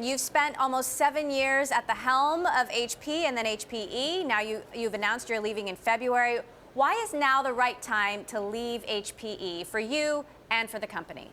You've spent almost 7 years at the helm of HP and then HPE. Now you've announced you're leaving in February. Why is now the right time to leave HPE for you and for the company?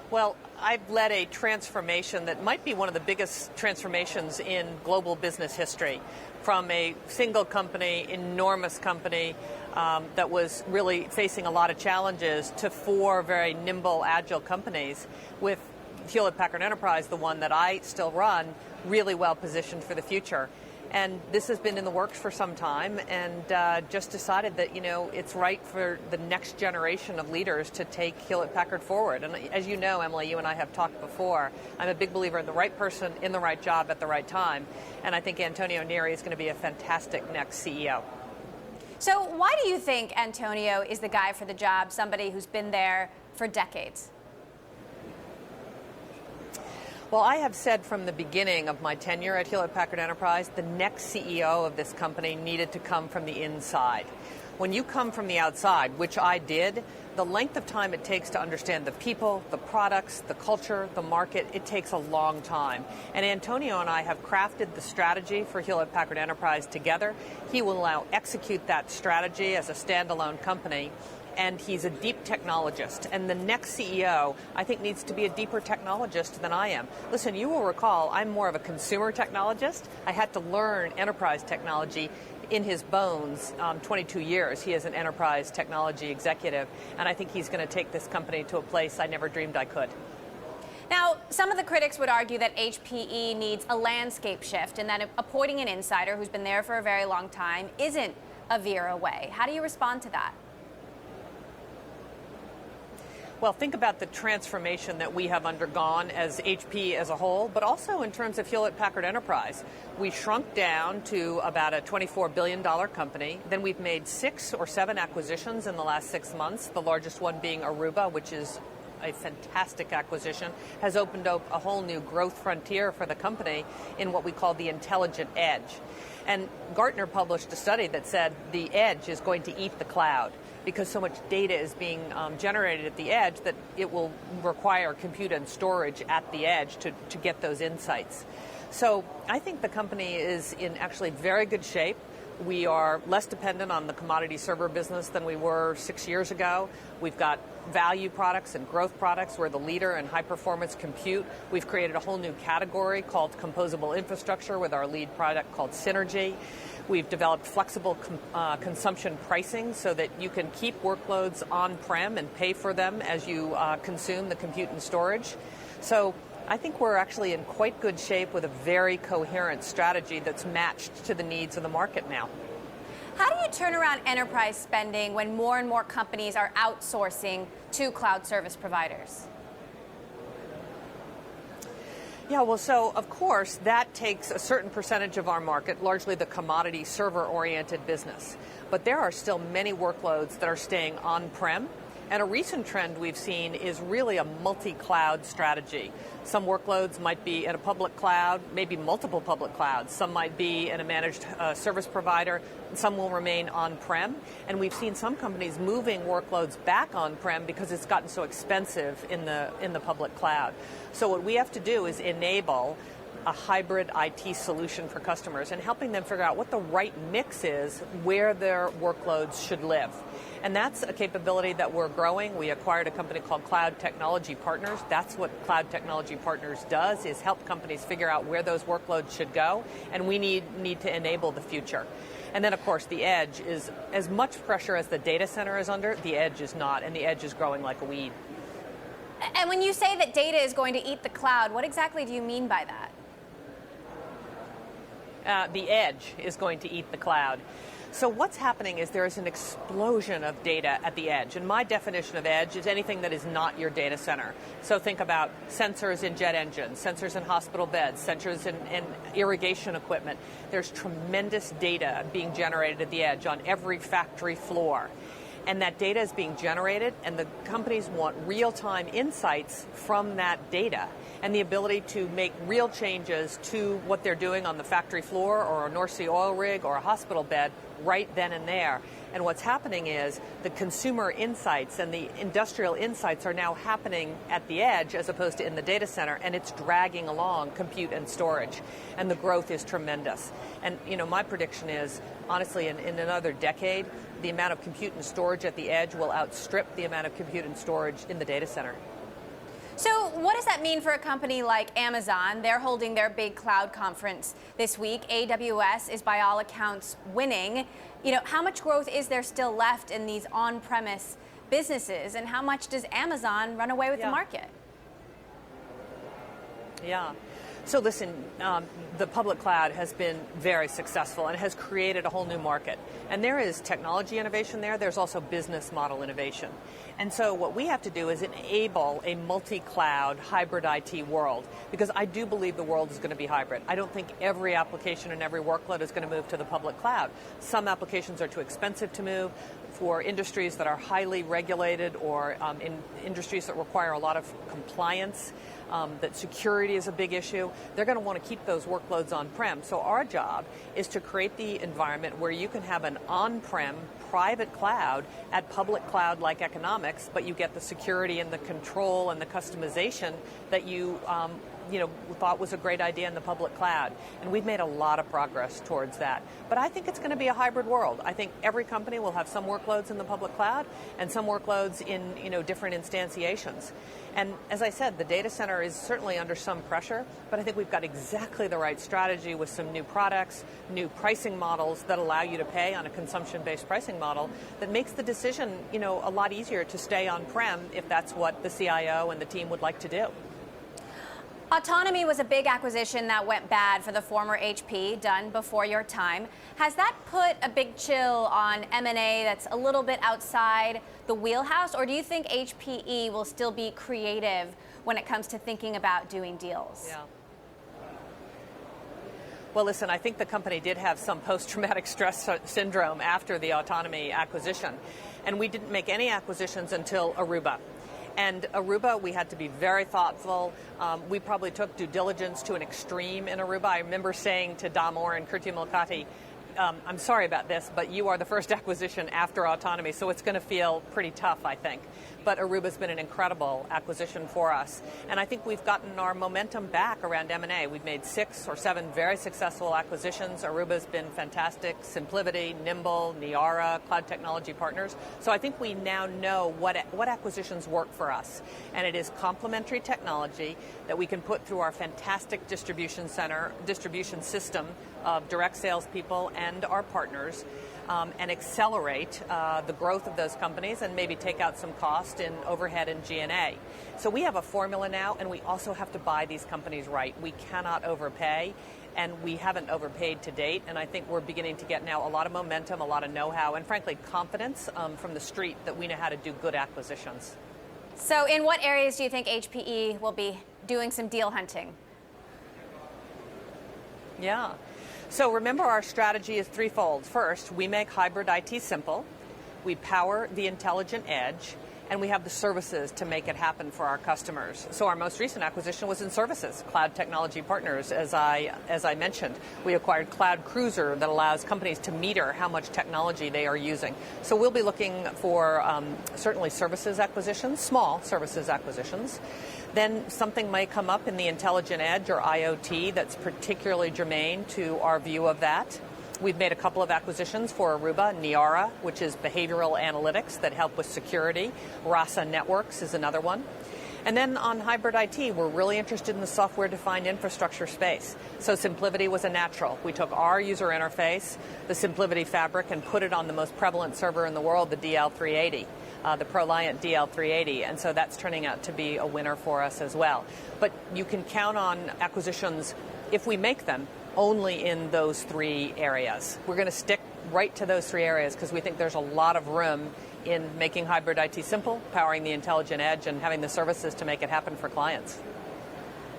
Well, I've led a transformation that might be one of the biggest transformations in global business history. From a single company, enormous company that was really facing a lot of challenges to 4 very nimble, agile companies with Hewlett Packard Enterprise, the one that I still run, really well positioned for the future. And this has been in the works for some time, and just decided that, it's right for the next generation of leaders to take Hewlett Packard forward. And as you know, Emily, you and I have talked before, I'm a big believer in the right person in the right job at the right time. And I think Antonio Neri is going to be a fantastic next CEO. So why do you think Antonio is the guy for the job, somebody who's been there for decades? Well, I have said from the beginning of my tenure at Hewlett Packard Enterprise, the next CEO of this company needed to come from the inside. When you come from the outside, which I did, the length of time it takes to understand the people, the products, the culture, the market, it takes a long time. And Antonio and I have crafted the strategy for Hewlett Packard Enterprise together. He will now execute that strategy as a standalone company. And he's a deep technologist. And the next CEO, I think, needs to be a deeper technologist than I am. Listen, you will recall, I'm more of a consumer technologist. I had to learn enterprise technology in his bones, 22 years. He is an enterprise technology executive. And I think he's going to take this company to a place I never dreamed I could. Now, some of the critics would argue that HPE needs a landscape shift and that appointing an insider who's been there for a very long time isn't a veer away. How do you respond to that? Well, think about the transformation that we have undergone as HPE as a whole, but also in terms of Hewlett Packard Enterprise. We shrunk down to about a $24 billion company. Then we've made 6 or 7 acquisitions in the last 6 months, the largest one being Aruba, which is a fantastic acquisition, has opened up a whole new growth frontier for the company in what we call the intelligent edge. And Gartner published a study that said the edge is going to eat the cloud, because so much data is being generated at the edge that it will require compute and storage at the edge to get those insights. So I think the company is in actually very good shape. We are less dependent on the commodity server business than we were 6 years ago. We've got value products and growth products. We're the leader in high-performance compute. We've created a whole new category called composable infrastructure with our lead product called Synergy. We've developed flexible consumption pricing so that you can keep workloads on-prem and pay for them as you consume the compute and storage. So I think we're actually in quite good shape with a very coherent strategy that's matched to the needs of the market now. How do you turn around enterprise spending when more and more companies are outsourcing to cloud service providers? Yeah, well, so of course that takes a certain percentage of our market, largely the commodity server-oriented business. But there are still many workloads that are staying on-prem. And a recent trend we've seen is really a multi-cloud strategy. Some workloads might be in a public cloud, maybe multiple public clouds. Some might be in a managed service provider. Some will remain on-prem. And we've seen some companies moving workloads back on-prem because it's gotten so expensive in the public cloud. So what we have to do is enable a hybrid IT solution for customers and helping them figure out what the right mix is where their workloads should live. And that's a capability that we're growing. We acquired a company called Cloud Technology Partners. That's what Cloud Technology Partners does, is help companies figure out where those workloads should go. And we need to enable the future. And then, of course, the edge is as much pressure as the data center is under. The edge is not, and the edge is growing like a weed. And when you say that data is going to eat the cloud, what exactly do you mean by that? The edge is going to eat the cloud. So what's happening is there is an explosion of data at the edge. And my definition of edge is anything that is not your data center. So think about sensors in jet engines, sensors in hospital beds, sensors in irrigation equipment. There's tremendous data being generated at the edge on every factory floor. And that data is being generated, and the companies want real-time insights from that data and the ability to make real changes to what they're doing on the factory floor or a North Sea oil rig or a hospital bed right then and there. And what's happening is the consumer insights and the industrial insights are now happening at the edge as opposed to in the data center, and it's dragging along compute and storage. And the growth is tremendous. And my prediction is, honestly, in another decade, the amount of compute and storage at the edge will outstrip the amount of compute and storage in the data center. So what does that mean for a company like Amazon? They're holding their big cloud conference this week. AWS is by all accounts winning. How much growth is there still left in these on-premise businesses, and how much does Amazon run away with the market? Yeah. So listen, the public cloud has been very successful and has created a whole new market. And there is technology innovation there. There's also business model innovation. And so what we have to do is enable a multi-cloud hybrid IT world, because I do believe the world is going to be hybrid. I don't think every application and every workload is going to move to the public cloud. Some applications are too expensive to move. For industries that are highly regulated or in industries that require a lot of compliance, that security is a big issue, they're going to want to keep those workloads on-prem. So our job is to create the environment where you can have an on-prem private cloud at public cloud-like economics, but you get the security and the control and the customization that you thought was a great idea in the public cloud. And we've made a lot of progress towards that. But I think it's going to be a hybrid world. I think every company will have some workloads in the public cloud and some workloads in different instantiations. And as I said, the data center is certainly under some pressure, but I think we've got exactly the right strategy with some new products, new pricing models that allow you to pay on a consumption-based pricing model that makes the decision, a lot easier to stay on-prem if that's what the CIO and the team would like to do. Autonomy was a big acquisition that went bad for the former HP, done before your time. Has that put a big chill on M&A that's a little bit outside the wheelhouse, or do you think HPE will still be creative when it comes to thinking about doing deals? Yeah. Well, listen, I think the company did have some post-traumatic stress syndrome after the Autonomy acquisition, and we didn't make any acquisitions until Aruba. And Aruba, we had to be very thoughtful. We probably took due diligence to an extreme in Aruba. I remember saying to Damor and Kirti Mulkati, I'm sorry about this, but you are the first acquisition after Autonomy, so it's going to feel pretty tough, I think. But Aruba's been an incredible acquisition for us. And I think we've gotten our momentum back around M&A. We've made 6 or 7 very successful acquisitions. Aruba's been fantastic. SimpliVity, Nimble, Niara, Cloud Technology Partners. So I think we now know what acquisitions work for us. And it is complementary technology that we can put through our fantastic distribution system of direct salespeople and our partners, and accelerate the growth of those companies and maybe take out some cost in overhead and G&A. So we have a formula now, and we also have to buy these companies right. We cannot overpay, and we haven't overpaid to date, and I think we're beginning to get now a lot of momentum, a lot of know-how, and frankly, confidence from the street that we know how to do good acquisitions. So in what areas do you think HPE will be doing some deal hunting? Yeah. So remember, our strategy is threefold. First, we make hybrid IT simple, we power the intelligent edge, and we have the services to make it happen for our customers. So our most recent acquisition was in services, Cloud Technology Partners, as I mentioned. We acquired Cloud Cruiser that allows companies to meter how much technology they are using. So we'll be looking for certainly services acquisitions, small services acquisitions. Then something may come up in the intelligent edge or IoT that's particularly germane to our view of that. We've made a couple of acquisitions for Aruba, Niara, which is behavioral analytics that help with security. Rasa Networks is another one. And then on hybrid IT, we're really interested in the software-defined infrastructure space. So SimpliVity was a natural. We took our user interface, the SimpliVity fabric, and put it on the most prevalent server in the world, the DL380. The ProLiant DL380, and so that's turning out to be a winner for us as well. But you can count on acquisitions, if we make them, only in those 3 areas. We're going to stick right to those 3 areas because we think there's a lot of room in making hybrid IT simple, powering the intelligent edge, and having the services to make it happen for clients.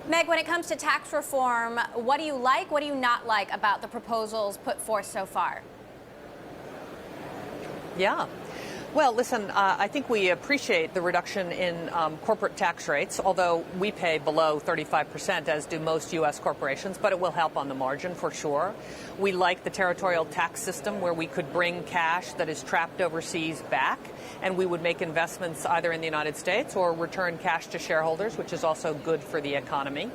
Meg, when it comes to tax reform, what do you like, what do you not like about the proposals put forth so far? Yeah. Well, listen, I think we appreciate the reduction in corporate tax rates, although we pay below 35%, as do most U.S. corporations, but it will help on the margin for sure. We like the territorial tax system where we could bring cash that is trapped overseas back, and we would make investments either in the United States or return cash to shareholders, which is also good for the economy.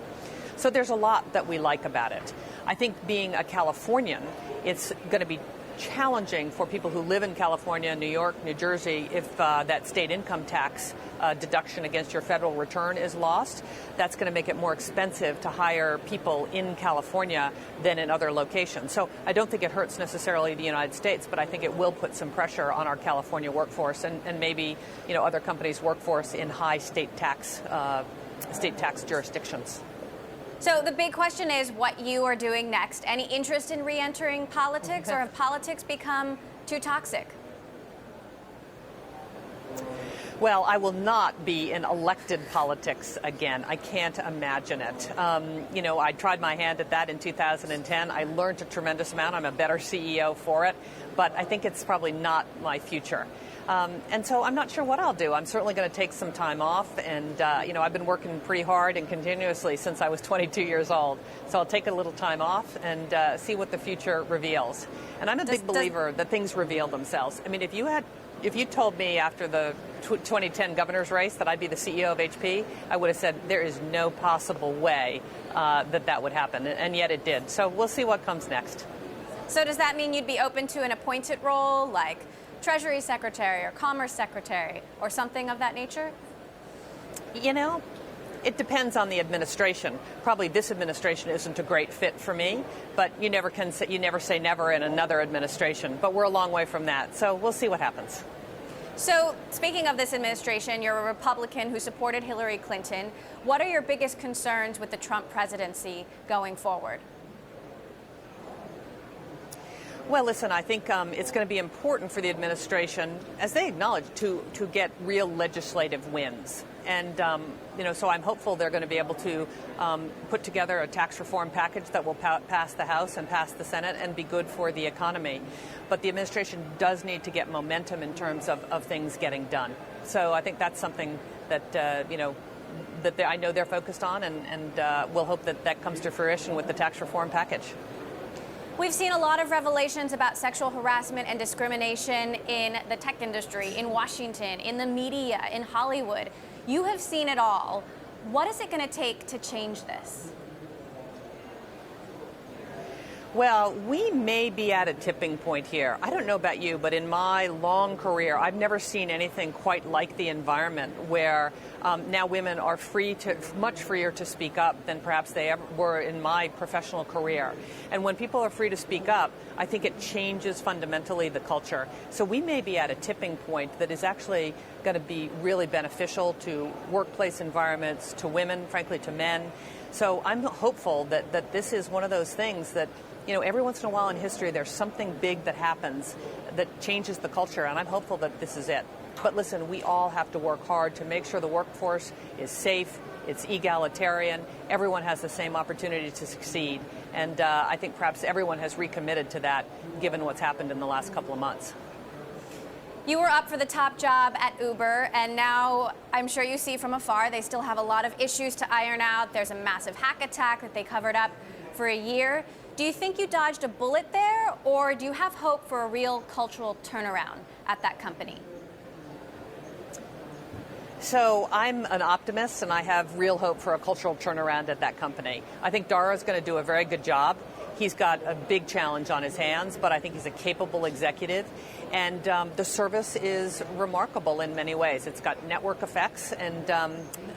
So there's a lot that we like about it. I think being a Californian, it's going to be challenging for people who live in California, New York, New Jersey, if that state income tax deduction against your federal return is lost. That's going to make it more expensive to hire people in California than in other locations. So I don't think it hurts necessarily the United States, but I think it will put some pressure on our California workforce and maybe other companies' workforce in high state tax jurisdictions. So the big question is what you are doing next. Any interest in re-entering politics, or have politics become too toxic? Well, I will not be in elected politics again. I can't imagine it. I tried my hand at that in 2010. I learned a tremendous amount. I'm a better CEO for it, but I think it's probably not my future. And so I'm not sure what I'll do. I'm certainly going to take some time off. And, I've been working pretty hard and continuously since I was 22 years old. So I'll take a little time off and see what the future reveals. And I'm a big believer that things reveal themselves. I mean, if you told me after the 2010 governor's race that I'd be the CEO of HP, I would have said there is no possible way that would happen. And yet it did. So we'll see what comes next. So does that mean you'd be open to an appointed role like Treasury Secretary or Commerce Secretary or something of that nature? It depends on the administration. Probably this administration isn't a great fit for me, but you never say never in another administration. But we're a long way from that, so we'll see what happens. So, speaking of this administration, you're a Republican who supported Hillary Clinton. What are your biggest concerns with the Trump presidency going forward? Well, listen, I think it's going to be important for the administration, as they acknowledge, to get real legislative wins. And, so I'm hopeful they're going to be able to put together a tax reform package that will pass the House and pass the Senate and be good for the economy. But the administration does need to get momentum in terms of things getting done. So I think that's something that, that I know they're focused on, and we'll hope that comes to fruition with the tax reform package. We've seen a lot of revelations about sexual harassment and discrimination in the tech industry, in Washington, in the media, in Hollywood. You have seen it all. What is it going to take to change this? Well, we may be at a tipping point here. I don't know about you, but in my long career, I've never seen anything quite like the environment where now women are much freer to speak up than perhaps they ever were in my professional career. And when people are free to speak up, I think it changes fundamentally the culture. So we may be at a tipping point that is actually going to be really beneficial to workplace environments, to women, frankly, to men. So I'm hopeful that this is one of those things that, every once in a while in history, there's something big that happens that changes the culture, and I'm hopeful that this is it. But listen, we all have to work hard to make sure the workforce is safe, it's egalitarian, everyone has the same opportunity to succeed. And I think perhaps everyone has recommitted to that, given what's happened in the last couple of months. You were up for the top job at Uber, and now I'm sure you see from afar they still have a lot of issues to iron out. There's a massive hack attack that they covered up for a year. Do you think you dodged a bullet there, or do you have hope for a real cultural turnaround at that company? So I'm an optimist, and I have real hope for a cultural turnaround at that company. I think Dara is going to do a very good job. He's got a big challenge on his hands, but I think he's a capable executive. And the service is remarkable in many ways. It's got network effects. And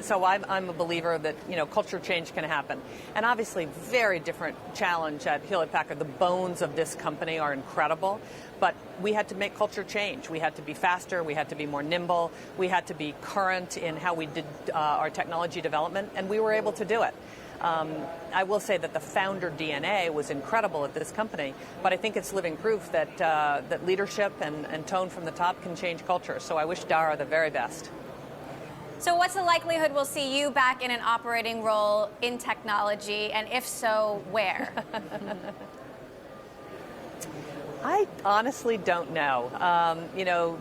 so I'm a believer that, culture change can happen. And obviously, very different challenge at Hewlett Packard. The bones of this company are incredible. But we had to make culture change. We had to be faster. We had to be more nimble. We had to be current in how we did our technology development. And we were able to do it. I will say that the founder DNA was incredible at this company, but I think it's living proof that that leadership and tone from the top can change culture. So I wish Dara the very best. So what's the likelihood we'll see you back in an operating role in technology, and if so, where? I honestly don't know.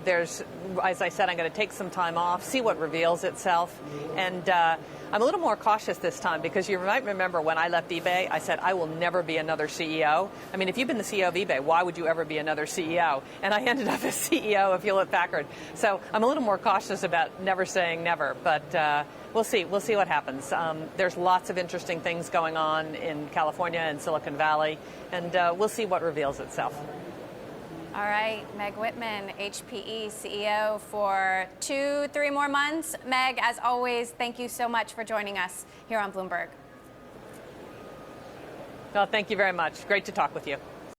There's, as I said, I'm going to take some time off, see what reveals itself. And I'm a little more cautious this time because you might remember when I left eBay, I said, I will never be another CEO. I mean, if you've been the CEO of eBay, why would you ever be another CEO? And I ended up as CEO of Hewlett Packard. So I'm a little more cautious about never saying never. But we'll see. We'll see what happens. There's lots of interesting things going on in California and Silicon Valley. And we'll see what reveals itself. All right, Meg Whitman, HPE CEO for 2-3 more months. Meg, as always, thank you so much for joining us here on Bloomberg. Well, thank you very much. Great to talk with you.